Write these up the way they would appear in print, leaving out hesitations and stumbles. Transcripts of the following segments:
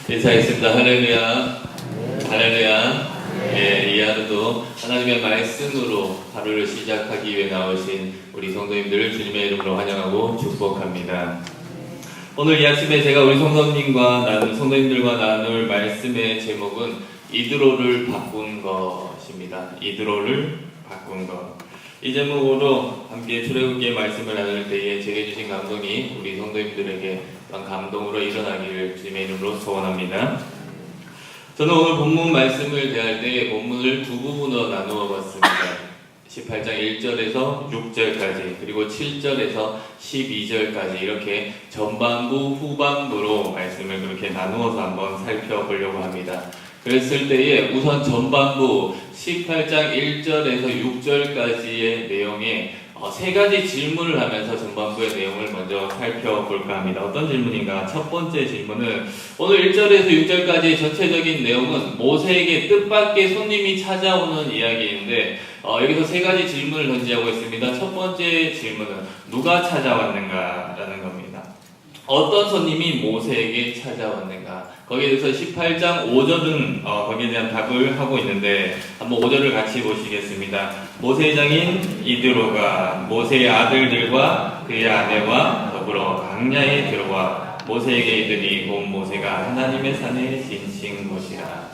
인사했습니다. 할렐루야. 할렐루야. 이 하루도 하나님의 말씀으로 하루를 시작하기 위해 나오신 우리 성도님들을 주님의 이름으로 환영하고 축복합니다. 오늘 이 아침에 제가 우리 성도님들과 나눌 말씀의 제목은 이드로를 바꾼 것입니다. 이드로를 바꾼 것. 이 제목으로 함께 출애굽기의 말씀을 나눌 때에 제게 주신 감동이 우리 성도님들에게 감동으로 일어나기를 주님의 이름으로 소원합니다. 저는 오늘 본문 말씀을 대할 때 본문을 두 부분으로 나누어 봤습니다. 18장 1절에서 6절까지 그리고 7절에서 12절까지 이렇게 전반부 후반부로 말씀을 그렇게 나누어서 한번 살펴보려고 합니다. 그랬을 때에 우선 전반부 18장 1절에서 6절까지의 내용에 세 가지 질문을 하면서 전반부의 내용을 먼저 살펴볼까 합니다. 어떤 질문인가? 첫 번째 질문은 오늘 1절에서 6절까지의 전체적인 내용은 모세에게 뜻밖의 손님이 찾아오는 이야기인데 여기서 세 가지 질문을 던지하고 있습니다. 첫 번째 질문은 누가 찾아왔는가? 라는 겁니다. 어떤 손님이 모세에게 찾아왔는가? 거기에 대해서 18장 5절은 거기에 대한 답을 하고 있는데 한번 5절을 같이 보시겠습니다. 모세의 장인 이드로가 모세의 아들들과 그의 아내와 더불어 광야에 들어와 모세에게 이르니 온 모세가 하나님의 산에 지신 곳이라.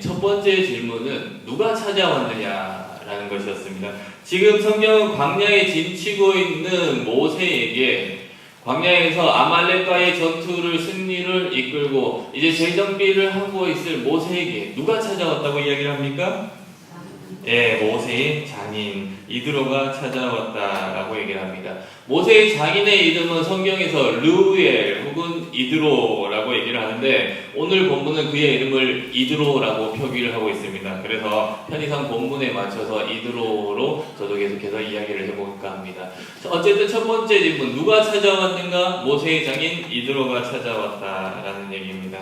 첫 번째 질문은 누가 찾아왔느냐라는 것이었습니다. 지금 성경은 광야에 진치고 있는 모세에게 광야에서 아말렉과의 전투를 승리를 이끌고 이제 재정비를 하고 있을 모세에게 누가 찾아왔다고 이야기를 합니까? 모세의 장인 이드로가 찾아왔다라고 얘기를 합니다. 모세의 장인의 이름은 성경에서 르우엘 혹은 이드로라고 얘기를 하는데 오늘 본문은 그의 이름을 이드로라고 표기를 하고 있습니다. 그래서 편의상 본문에 맞춰서 이드로로 저도 계속해서 이야기를 해볼까 합니다. 어쨌든 첫 번째 질문, 누가 찾아왔는가? 모세의 장인 이드로가 찾아왔다라는 얘기입니다.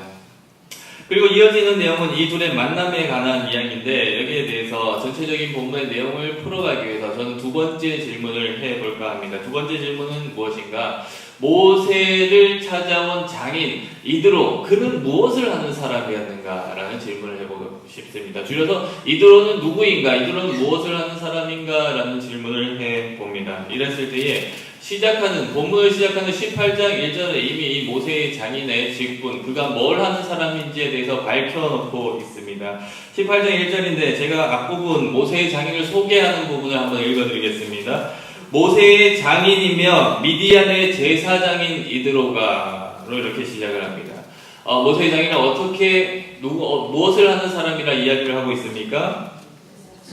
그리고 이어지는 내용은 이 둘의 만남에 관한 이야기인데 여기에 대해서 전체적인 본문의 내용을 풀어가기 위해서 저는 두 번째 질문을 해볼까 합니다. 두 번째 질문은 무엇인가? 모세를 찾아온 장인 이드로, 그는 무엇을 하는 사람이었는가? 라는 질문을 해보고 싶습니다. 줄여서 이드로는 누구인가? 이드로는 무엇을 하는 사람인가? 라는 질문을 해봅니다. 이랬을 때에 본문을 시작하는 18장 1절에 이미 이 모세의 장인의 직분, 그가 뭘 하는 사람인지에 대해서 밝혀놓고 있습니다. 18장 1절인데 제가 앞부분 모세의 장인을 소개하는 부분을 한번 읽어드리겠습니다. 모세의 장인이며 미디안의 제사장인 이드로가로 이렇게 시작을 합니다. 모세의 장인은 무엇을 하는 사람이라 이야기를 하고 있습니까?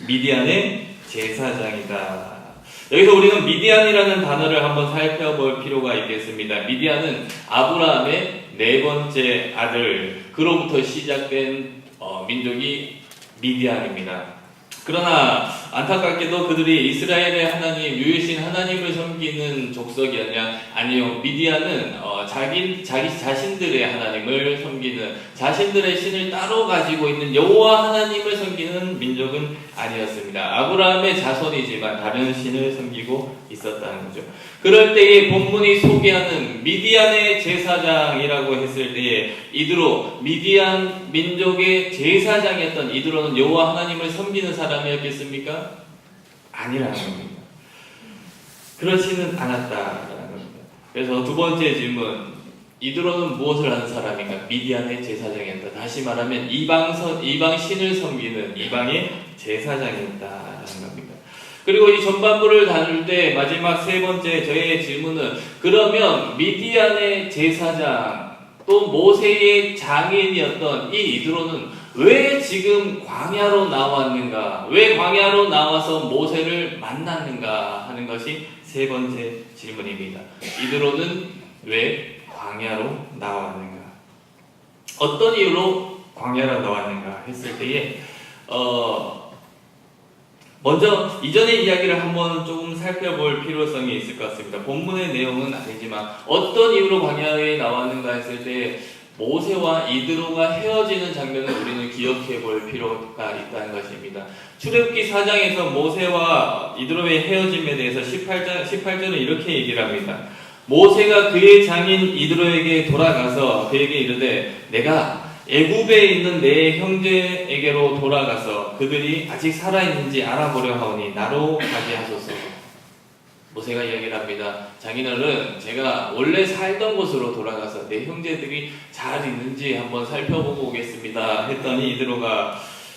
미디안의 제사장이다. 여기서 우리는 미디안이라는 단어를 한번 살펴볼 필요가 있겠습니다. 미디안은 아브라함의 네 번째 아들, 그로부터 시작된 민족이 미디안입니다. 그러나 안타깝게도 그들이 이스라엘의 하나님, 유일신 하나님을 섬기는 족속이 아니요. 미디안은 자기 자신들의 하나님을 섬기는, 자신들의 신을 따로 가지고 있는 여호와 하나님을 섬기는 민족은 아니었습니다. 아브라함의 자손이지만 다른 신을 섬기고 있었다는 거죠. 그럴 때에 본문이 소개하는 미디안의 제사장이라고 했을 때에 이드로, 미디안 민족의 제사장이었던 이드로는 여호와 하나님을 섬기는 사람이었겠습니까? 아니라는 겁니다. 그렇지는 않았다라는 겁니다. 그래서 두 번째 질문, 이드로는 무엇을 하는 사람인가? 미디안의 제사장이었다. 다시 말하면 이방 신을 섬기는 이방의 제사장이었다라는 겁니다. 그리고 이 전반부를 다룰 때 마지막 세 번째 저의 질문은 그러면 미디안의 제사장 또 모세의 장인이었던 이 이드로는 왜 지금 광야로 나왔는가? 왜 광야로 나와서 모세를 만났는가? 하는 것이 세 번째 질문입니다. 이드로는 왜 광야로 나왔는가? 어떤 이유로 광야로 나왔는가 했을 때에 먼저 이전의 이야기를 한번 조금 살펴볼 필요성이 있을 것 같습니다. 본문의 내용은 아니지만 어떤 이유로 광야에 나왔는가 했을 때 모세와 이드로가 헤어지는 장면을 우리는 기억해 볼 필요가 있다는 것입니다. 출애굽기 4장에서 모세와 이드로의 헤어짐에 대해서 18절은 이렇게 얘기를 합니다. 모세가 그의 장인 이드로에게 돌아가서 그에게 이르되 내가 애굽에 있는 내 형제에게로 돌아가서 그들이 아직 살아있는지 알아보려 하오니 나로 가게 하소서. 모세가 이야기를 합니다. 장인어른, 제가 원래 살던 곳으로 돌아가서 내 형제들이 잘 있는지 한번 살펴보고 오겠습니다. 했더니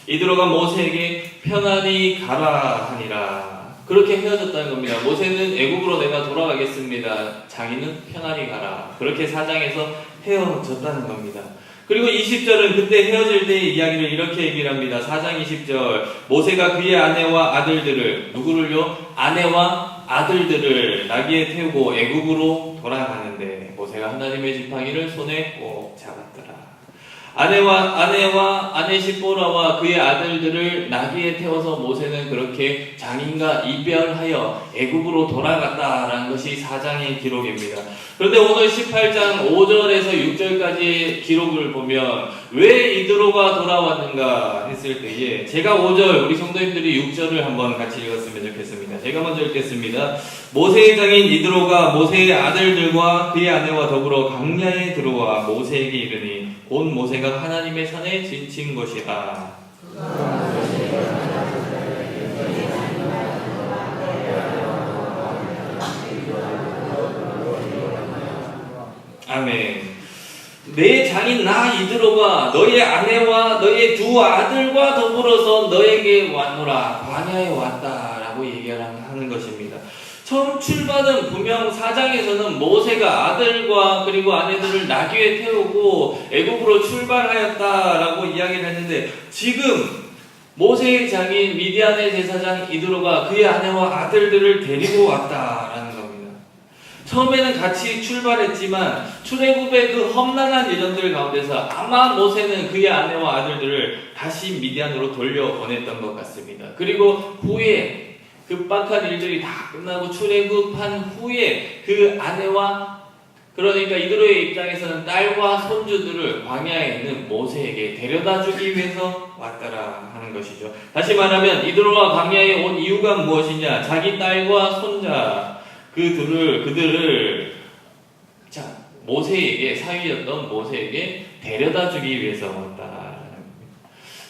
이드로가 모세에게 편안히 가라 하니라. 그렇게 헤어졌다는 겁니다. 모세는 애굽으로 내가 돌아가겠습니다. 장인은 편안히 가라. 그렇게 사장에서 헤어졌다는 겁니다. 그리고 20절은 그때 헤어질 때의 이야기를 이렇게 얘기를 합니다. 4장 20절, 모세가 그의 아내와 아들들을, 누구를요? 아내와 아들들을 나귀에 태우고 애굽으로 돌아가는데 모세가 하나님의 지팡이를 손에 꼭 잡았더라. 아내와 아내 시보라와 그의 아들들을 나귀에 태워서 모세는 그렇게 장인과 이별하여 애굽으로 돌아갔다라는 것이 4장의 기록입니다. 그런데 오늘 18장 5절에서 6절까지의 기록을 보면 왜 이드로가 돌아왔는가 했을 때에 제가 5절, 우리 성도님들이 6절을 한번 같이 읽었으면 좋겠습니다. 제가 먼저 읽겠습니다. 모세의 장인 이드로가 모세의 아들들과 그의 아내와 더불어 광야에 들어와 모세에게 이르니 곧 모세가 하나님의 산에 지친 것이라. 아멘. 내 장인 나 이드로가 너의 아내와 너의 두 아들과 더불어서 너에게 왔노라. 광야에 왔다라고 얘기하는 것입니다. 처음 출발은 분명 4장에서는 모세가 아들과 그리고 아내들을 나귀에 태우고 애굽으로 출발하였다라고 이야기를 했는데 지금 모세의 장인 미디안의 제사장 이드로가 그의 아내와 아들들을 데리고 왔다라는 겁니다. 처음에는 같이 출발했지만 출애굽의 그 험난한 예정들 가운데서 아마 모세는 그의 아내와 아들들을 다시 미디안으로 돌려보냈던 것 같습니다. 그리고 후에 급박한 일들이 다 끝나고 출애굽한 후에 그 아내와 그러니까 이드로의 입장에서는 딸과 손주들을 광야에 있는 모세에게 데려다 주기 위해서 왔더라 하는 것이죠. 다시 말하면 이드로가 광야에 온 이유가 무엇이냐? 자기 딸과 손자 그들을 모세에게 사위였던 모세에게 데려다 주기 위해서 왔다.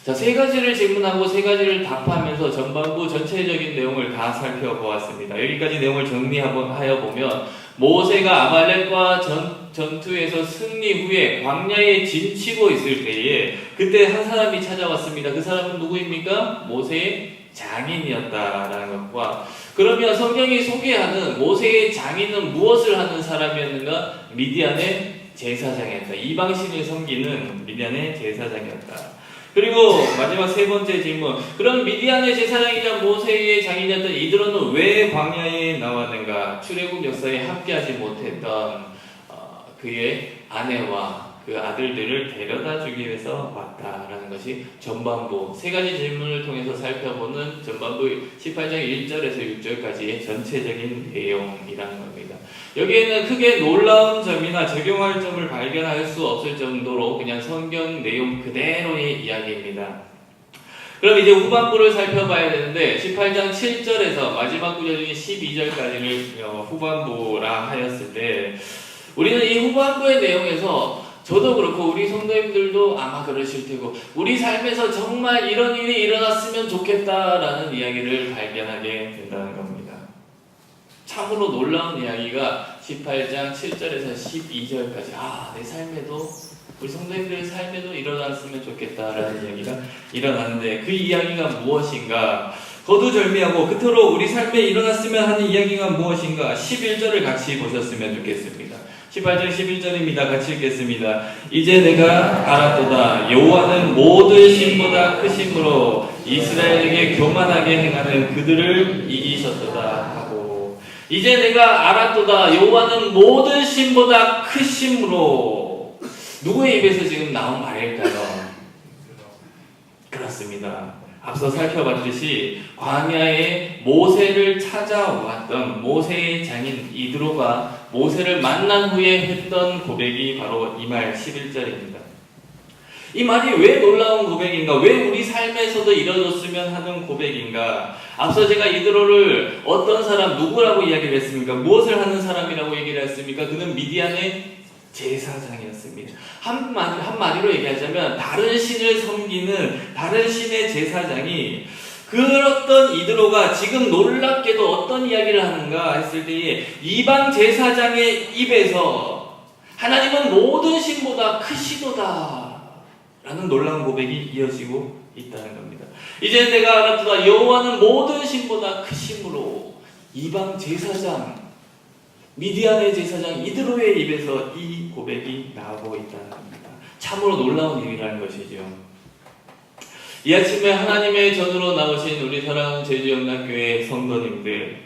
자, 세 가지를 질문하고 세 가지를 답하면서 전반부 전체적인 내용을 다 살펴보았습니다. 여기까지 내용을 정리하여 보면 모세가 아말렉과 전투에서 승리 후에 광야에 진치고 있을 때에 그때 한 사람이 찾아왔습니다. 그 사람은 누구입니까? 모세의 장인이었다라는 것과 그러면 성경이 소개하는 모세의 장인은 무엇을 하는 사람이었는가? 미디안의 제사장이었다. 이방신을 섬기는 미디안의 제사장이었다. 그리고 마지막 세 번째 질문. 그럼 미디안의 제사장이자 모세의 장인이었던 이드로는 왜 광야에 나왔는가? 출애굽 역사에 함께하지 못했던 그의 아내와 그 아들들을 데려다 주기 위해서 왔다라는 것이 전반부 세 가지 질문을 통해서 살펴보는 전반부 18장 1절에서 6절까지의 전체적인 내용이라는 겁니다. 여기에는 크게 놀라운 점이나 적용할 점을 발견할 수 없을 정도로 그냥 성경 내용 그대로의 이야기입니다. 그럼 이제 후반부를 살펴봐야 되는데 18장 7절에서 마지막 구절인 12절까지를 후반부라 하였을 때 우리는 이 후반부의 내용에서 저도 그렇고 우리 성도님들도 아마 그러실 테고 우리 삶에서 정말 이런 일이 일어났으면 좋겠다라는 이야기를 발견하게 된다는 겁니다. 참으로 놀라운 이야기가 18장 7절에서 12절까지 내 삶에도 우리 성도님들의 삶에도 일어났으면 좋겠다라는 이야기가 일어나는데 그 이야기가 무엇인가? 거두절미하고 그토록 우리 삶에 일어났으면 하는 이야기가 무엇인가? 11절을 같이 보셨으면 좋겠습니다. 18절 11절입니다. 같이 읽겠습니다. 이제 내가 알았도다. 여호와는 모든 신보다 크심으로 이스라엘에게 교만하게 행하는 그들을 이기셨도다 하고 이제 내가 알았도다. 여호와는 모든 신보다 크심으로 누구의 입에서 지금 나온 말일까요? 그렇습니다. 앞서 살펴봤듯이 광야에 모세를 찾아왔던 모세의 장인 이드로가 모세를 만난 후에 했던 고백이 바로 이 말 11절입니다. 이 말이 왜 놀라운 고백인가? 왜 우리 삶에서도 이뤄졌으면 하는 고백인가? 앞서 제가 이드로를 어떤 사람, 누구라고 이야기를 했습니까? 무엇을 하는 사람이라고 얘기를 했습니까? 그는 미디안의 제사장이었습니다. 한마디로 얘기하자면 다른 신을 섬기는 다른 신의 제사장이 그렇던 이드로가 지금 놀랍게도 어떤 이야기를 하는가 했을 때에 이방 제사장의 입에서 하나님은 모든 신보다 크시도다 라는 놀라운 고백이 이어지고 있다는 겁니다. 이제 내가 알았도다 여호와는 모든 신보다 크심으로 이방 제사장 미디안의 제사장 이드로의 입에서 이 고백이 나오고 있다는 겁니다. 참으로 놀라운 일이라는 것이죠. 이 아침에 하나님의 전으로 나오신 우리 사랑하는 제주영락교회 성도님들,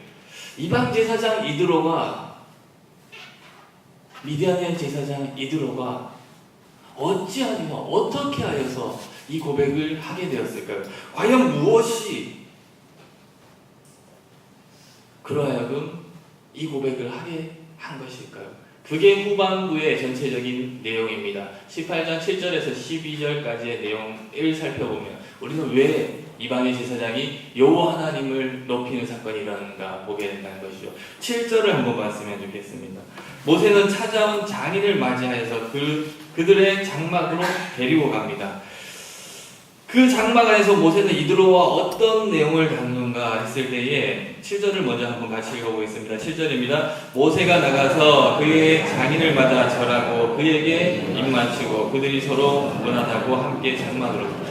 이방 제사장 이드로가 미디안의 제사장 이드로가 어찌하여 어떻게 하여서 이 고백을 하게 되었을까요? 과연 무엇이 그러하여금 이 고백을 하게 한 것일까요? 그게 후반부의 전체적인 내용입니다. 18장 7절에서 12절까지의 내용을 살펴보면 우리는 왜 이방의 제사장이 여호와 하나님을 높이는 사건이 일어나는가 보게 된다는 것이죠. 7절을 한번 봤으면 좋겠습니다. 모세는 찾아온 장인을 맞이하여서 그들의 장막으로 데리고 갑니다. 그 장막 안에서 모세는 이드로와 어떤 내용을 다루는가 했을 때에 7절을 먼저 한번 같이 읽어보겠습니다. 7절입니다. 모세가 나가서 그의 장인을 맞아 절하고 그에게 입맞추고 그들이 서로 문안하고 함께 장막으로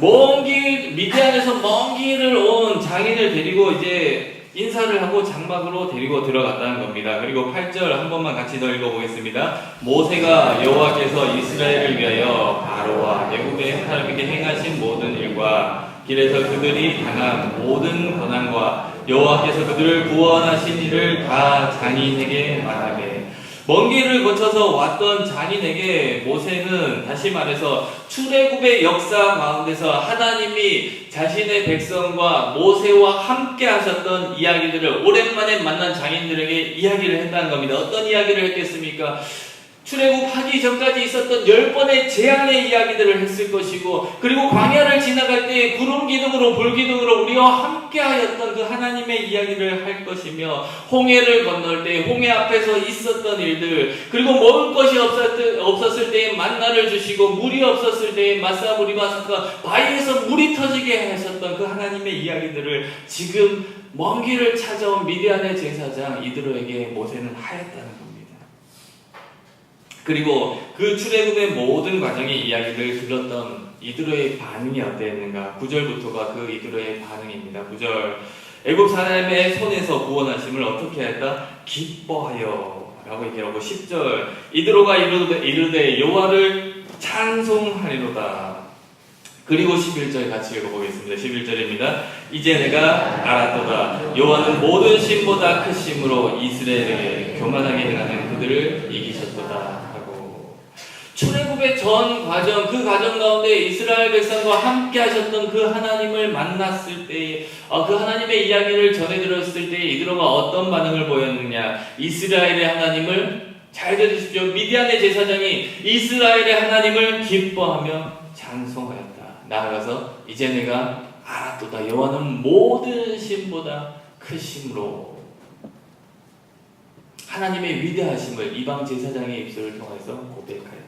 먼 길, 미디안에서 먼 길을 온 장인을 데리고 이제 인사를 하고 장막으로 데리고 들어갔다는 겁니다. 그리고 8절 한 번만 같이 더 읽어보겠습니다. 모세가 여호와께서 이스라엘을 위하여 바로와 애굽의 사람에게 행하신 모든 일과 길에서 그들이 당한 모든 고난과 여호와께서 그들을 구원하신 일을 다 장인에게 말하되 먼 길을 거쳐서 왔던 장인에게 모세는 다시 말해서 출애굽의 역사 가운데서 하나님이 자신의 백성과 모세와 함께 하셨던 이야기들을 오랜만에 만난 장인들에게 이야기를 했다는 겁니다. 어떤 이야기를 했겠습니까? 출애굽하기 전까지 있었던 10번의 재앙의 이야기들을 했을 것이고, 그리고 광야를 지나갈 때 구름 기둥으로 불 기둥으로 우리와 함께 하였던 그 하나님의 이야기를 할 것이며, 홍해를 건널 때 홍해 앞에서 있었던 일들, 그리고 먹을 것이 없었을 때에 만나를 주시고 물이 없었을 때에 마사무리바 사건, 바위에서 물이 터지게 하셨던 그 하나님의 이야기들을 지금 먼 길을 찾아온 미디안의 제사장 이드로에게 모세는 하였다는 겁니다. 그리고 그 출애굽의 모든 과정의 이야기를 들었던 이드로의 반응이 어땠는가? 9절부터가 그 이드로의 반응입니다. 9절 애굽 사람의 손에서 구원하심을 어떻게 했다? 기뻐하여 라고 얘기하고 10절 이드로가 이르되 여호와를 찬송하리로다. 그리고 11절 같이 읽어보겠습니다. 11절입니다. 이제 내가 알았도다. 여호와는 모든 신보다 크심으로 이스라엘에게 교만하게 행하는 그들을 이기셨도다. 출애굽의 전 과정, 그 과정 가운데 이스라엘 백성과 함께 하셨던 그 하나님을 만났을 때에 그 하나님의 이야기를 전해 들었을 때에 이드로가 어떤 반응을 보였느냐? 이스라엘의 하나님을 잘 들으십시오. 미디안의 제사장이 이스라엘의 하나님을 기뻐하며 찬송하였다. 나아가서 이제 내가 알았도다. 여호와는 모든 신보다 크심으로 하나님의 위대하심을 이방 제사장의 입술을 통해서 고백하였다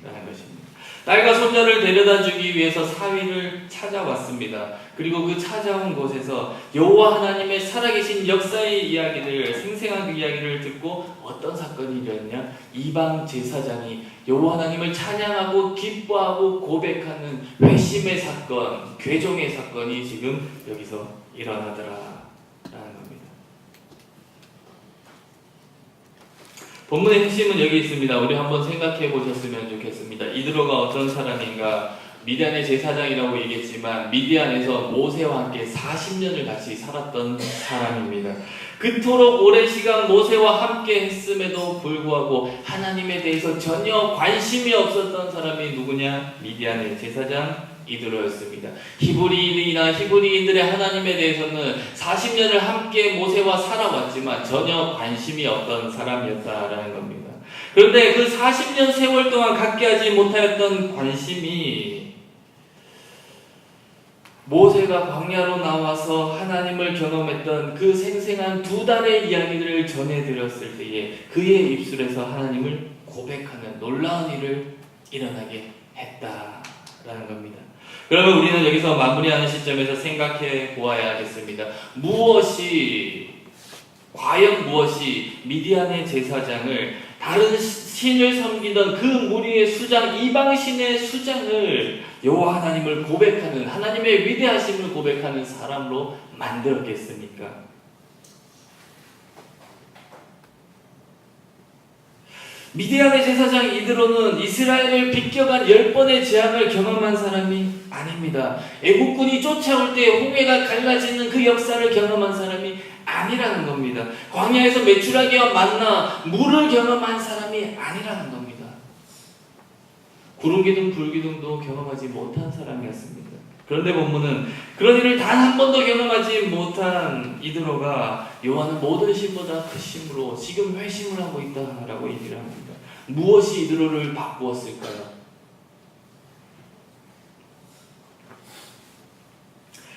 라는 것입니다. 딸과 손자를 데려다 주기 위해서 사위를 찾아왔습니다. 그리고 그 찾아온 곳에서 여호와 하나님의 살아계신 역사의 이야기를, 생생한 그 이야기를 듣고 어떤 사건이 일어났냐? 이방 제사장이 여호와 하나님을 찬양하고 기뻐하고 고백하는 회심의 사건, 괴종의 사건이 지금 여기서 일어나더라 라는 겁니다. 본문의 핵심은 여기 있습니다. 우리 한번 생각해 보셨으면 좋겠습니다. 이드로가 어떤 사람인가? 미디안의 제사장이라고 얘기했지만 미디안에서 모세와 함께 40년을 같이 살았던 사람입니다. 그토록 오랜 시간 모세와 함께 했음에도 불구하고 하나님에 대해서 전혀 관심이 없었던 사람이 누구냐? 미디안의 제사장 이드로였습니다. 히브리인이나 히브리인들의 하나님에 대해서는 40년을 함께 모세와 살아왔지만 전혀 관심이 없던 사람이었다라는 겁니다. 그런데 그 40년 세월 동안 갖게 하지 못하였던 관심이 모세가 광야로 나와서 하나님을 경험했던 그 생생한 2달의 이야기들을 전해드렸을 때에 그의 입술에서 하나님을 고백하는 놀라운 일을 일어나게 했다라는 겁니다. 그러면 우리는 여기서 마무리하는 시점에서 생각해 보아야겠습니다. 과연 무엇이 미디안의 제사장을 다른 신을 섬기던 그 무리의 수장, 이방신의 수장을 여호와 하나님을 고백하는, 하나님의 위대하심을 고백하는 사람으로 만들었겠습니까? 미디안의 제사장 이드로는 이스라엘을 비껴간 10번의 재앙을 경험한 사람이 아닙니다. 애국군이 쫓아올 때 홍해가 갈라지는 그 역사를 경험한 사람이 아니라는 겁니다. 광야에서 메추라기와 만나 물을 경험한 사람이 아니라는 겁니다. 구름기둥 불기둥도 경험하지 못한 사람이었습니다. 그런데 본문은 그런 일을 단 한 번도 경험하지 못한 이드로가 여호와는 모든 신보다 크심으로 지금 회심을 하고 있다라고 얘기를 합니다. 무엇이 이드로를 바꾸었을까요?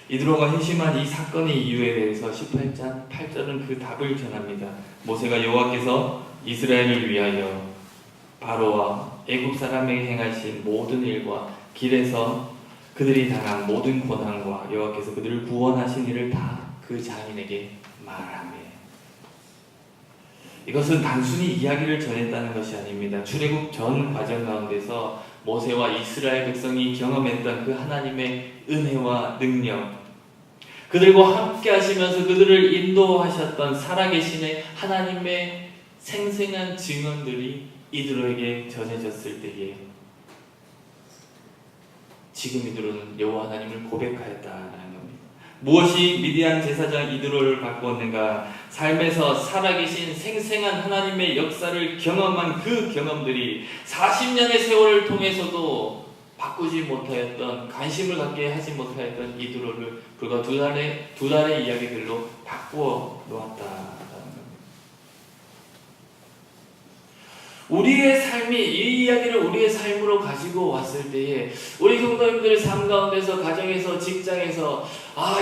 이드로가 회심한 이 사건의 이유에 대해서 18장 8절은 그 답을 전합니다. 모세가 여호와께서 이스라엘을 위하여 바로와 애굽 사람에게 행하신 모든 일과 길에서 그들이 당한 모든 고난과 여호와께서 그들을 구원하신 일을 다 그 장인에게 말하며. 이것은 단순히 이야기를 전했다는 것이 아닙니다. 출애굽 전 과정 가운데서 모세와 이스라엘 백성이 경험했던 그 하나님의 은혜와 능력, 그들과 함께 하시면서 그들을 인도하셨던 살아계신 하나님의 생생한 증언들이 이드로에게 전해졌을 때에 지금 이드로는 여호와 하나님을 고백하였다라는 겁니다. 무엇이 미디안 제사장 이드로를 바꾸었는가? 삶에서 살아계신 생생한 하나님의 역사를 경험한 그 경험들이 40년의 세월을 통해서도 바꾸지 못하였던, 관심을 갖게 하지 못하였던 이드로를 불과 두 달의 이야기들로 바꾸어 놓았다. 우리의 삶이 이 이야기를 우리의 삶으로 가지고 왔을 때에 우리 성도님들 삶 가운데서, 가정에서, 직장에서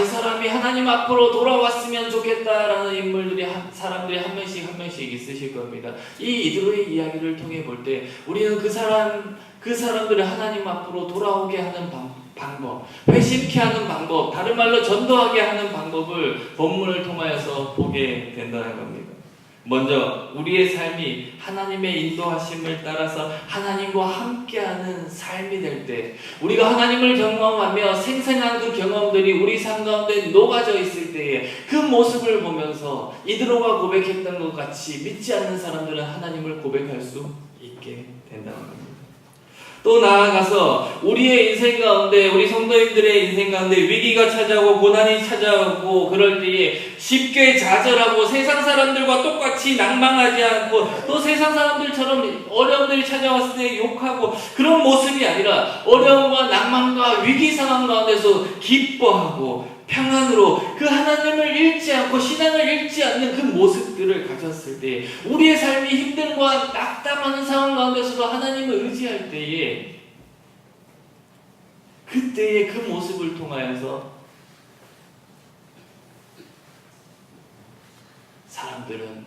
이 사람이 하나님 앞으로 돌아왔으면 좋겠다라는 인물들이, 사람들이 한 명씩 있으실 겁니다. 이 이드로의 이야기를 통해 볼 때 우리는 그 사람들을 하나님 앞으로 돌아오게 하는 방법, 회심케 하는 방법, 다른 말로 전도하게 하는 방법을 본문을 통하여서 보게 된다는 겁니다. 먼저 우리의 삶이 하나님의 인도하심을 따라서 하나님과 함께하는 삶이 될 때, 우리가 하나님을 경험하며 생생한 그 경험들이 우리 삶 가운데 녹아져 있을 때에 그 모습을 보면서 이드로가 고백했던 것 같이 믿지 않는 사람들은 하나님을 고백할 수 있게 된다는 겁니다. 또 나아가서 우리의 인생 가운데, 우리 성도님들의 인생 가운데 위기가 찾아오고 고난이 찾아오고 그럴 때에 쉽게 좌절하고 세상 사람들과 똑같이 낭망하지 않고 또 세상 사람들처럼 어려움들이 찾아왔을 때 욕하고 그런 모습이 아니라 어려움과 낭만과 위기 상황 가운데서 기뻐하고 평안으로 그 하나님을 잃지 않고 신앙을 잃지 않는 그 모습들을 가졌을 때, 우리의 삶이 힘듦과 낙담하는 상황 가운데서도 하나님을 의지할 때에, 그때의 그 모습을 통하여서 사람들은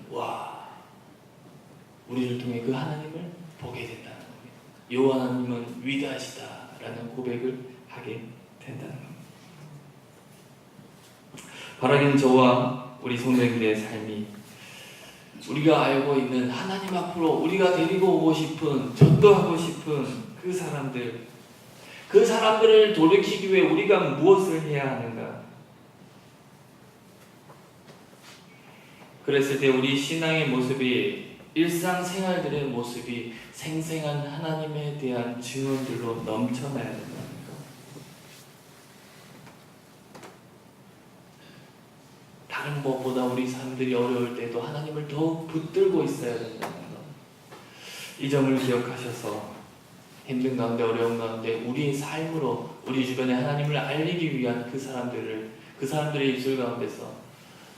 우리를 통해 그 하나님을 보게 된다는 겁니다. 여호와 하나님은 위대하시다라는 고백을 하게 된다는 겁니다. 바라기는 저와 우리 성도님들의 삶이 우리가 알고 있는 하나님 앞으로 우리가 데리고 오고 싶은, 전도하고 싶은 그 사람들을 돌이키기 위해 우리가 무엇을 해야 하는가? 그랬을 때 우리 신앙의 모습이, 일상생활들의 모습이 생생한 하나님에 대한 증언들로 넘쳐나야 된다. 다른 무엇보다 우리 사람들이 어려울 때도 하나님을 더욱 붙들고 있어야 된다는 것. 이 점을 기억하셔서 힘든 가운데, 어려운 가운데 우리의 삶으로 우리 주변에 하나님을 알리기 위한 그 사람들의 입술 가운데서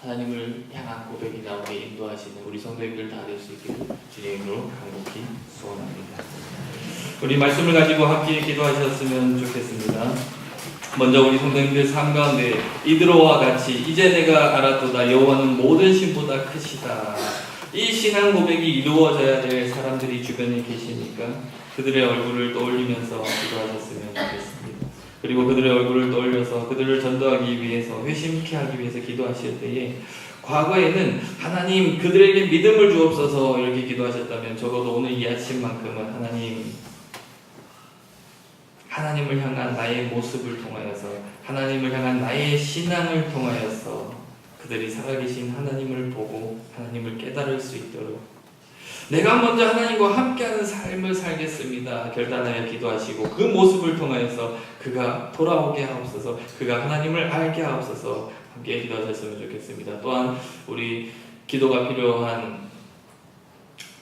하나님을 향한 고백이 나오게 인도하시는 우리 성도님들 다 될 수 있기를 주님으로 간곡히 소원합니다. 우리 말씀을 가지고 함께 기도하셨으면 좋겠습니다. 먼저 우리 성도님들 삶 가운데 이드로와 같이 이제 내가 알았도다 여호와는 모든 신보다 크시다. 이 신앙 고백이 이루어져야 될 사람들이 주변에 계시니까 그들의 얼굴을 떠올리면서 기도하셨으면 좋겠습니다. 그리고 그들의 얼굴을 떠올려서 그들을 전도하기 위해서 회심케 하기 위해서 기도하실 때에 과거에는 하나님 그들에게 믿음을 주옵소서 이렇게 기도하셨다면 적어도 오늘 이 아침만큼은 하나님을 향한 나의 모습을 통하여서 하나님을 향한 나의 신앙을 통하여서 그들이 살아계신 하나님을 보고 하나님을 깨달을 수 있도록 내가 먼저 하나님과 함께하는 삶을 살겠습니다 결단하여 기도하시고 그 모습을 통하여서 그가 돌아오게 하옵소서 그가 하나님을 알게 하옵소서 함께 기도하셨으면 좋겠습니다. 또한 우리 기도가 필요한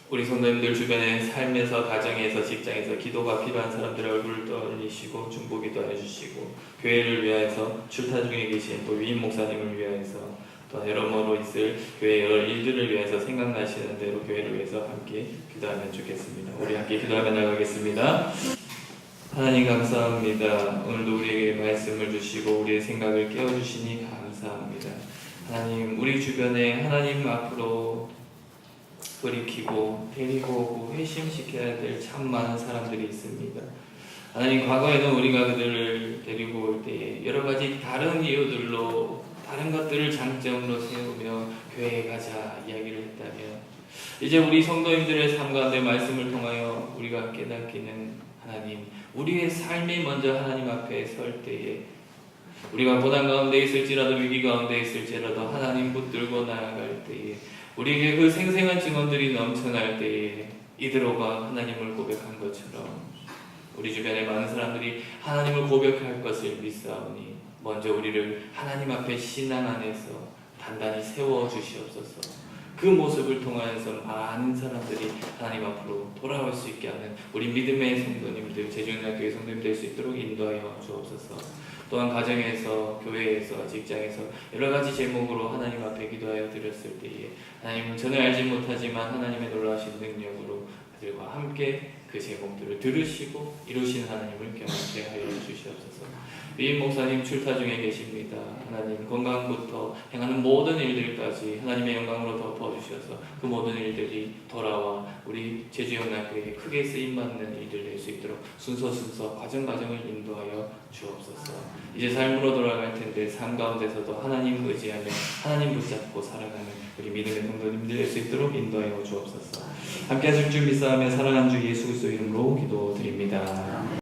우리 성도님들 주변의 삶에서 가정에서 직장에서 기도가 필요한 사람들의 얼굴을 떠올리시고 중보기도 해주시고 교회를 위하여서 출타 중에 계신 또 위임 목사님을 위하여서 또 여러모로 있을 교회 여러 일들을 위해서 생각나시는 대로 교회를 위해서 함께 기도하면 좋겠습니다. 우리 함께 기도하며 나가겠습니다. 하나님 감사합니다. 오늘도 우리에게 말씀을 주시고 우리의 생각을 깨워주시니 감사합니다. 하나님 우리 주변에 하나님 앞으로 돌이키고 데리고 오고 회심시켜야 될 참 많은 사람들이 있습니다. 하나님 과거에는 우리가 그들을 데리고 올 때에 여러 가지 다른 이유들로 다른 것들을 장점으로 세우며 교회에 가자 이야기를 했다면 이제 우리 성도님들의 삶 가운데 말씀을 통하여 우리가 깨닫기는 하나님 우리의 삶이 먼저 하나님 앞에 설 때에 우리가 고난 가운데 있을지라도 위기 가운데 있을지라도 하나님 붙들고 나아갈 때에 우리에게 그 생생한 증언들이 넘쳐날 때에 이드로가 하나님을 고백한 것처럼 우리 주변에 많은 사람들이 하나님을 고백할 것을 믿사오니 먼저 우리를 하나님 앞에 신앙 안에서 단단히 세워주시옵소서. 그 모습을 통하여서 많은 사람들이 하나님 앞으로 돌아올 수 있게 하는 우리 믿음의 성도님들, 제주연합교회 성도님 될 수 있도록 인도하여 주옵소서. 또한 가정에서, 교회에서, 직장에서 여러 가지 제목으로 하나님 앞에 기도하여 드렸을 때에 하나님은 전혀 알지 못하지만 하나님의 놀라우신 능력으로 그들과 함께 그 제목들을 들으시고 이루시는 하나님을 경험케 하여 주시옵소서. 위임 목사님 출타 중에 계십니다. 하나님 건강부터 행하는 모든 일들까지 하나님의 영광으로 덮어주셔서 그 모든 일들이 돌아와 우리 제주연합교회에 크게 쓰임받는 일들 될 수 있도록 순서 과정을 인도하여 주옵소서. 이제 삶으로 돌아갈 텐데 삶 가운데서도 하나님 의지하며 하나님 붙잡고 살아가는 우리 믿음의 성도님들 될 수 있도록 인도하여 주옵소서. 함께 하실 줄 믿사하며 사랑하는 주 예수 그리스도 이름으로 기도드립니다.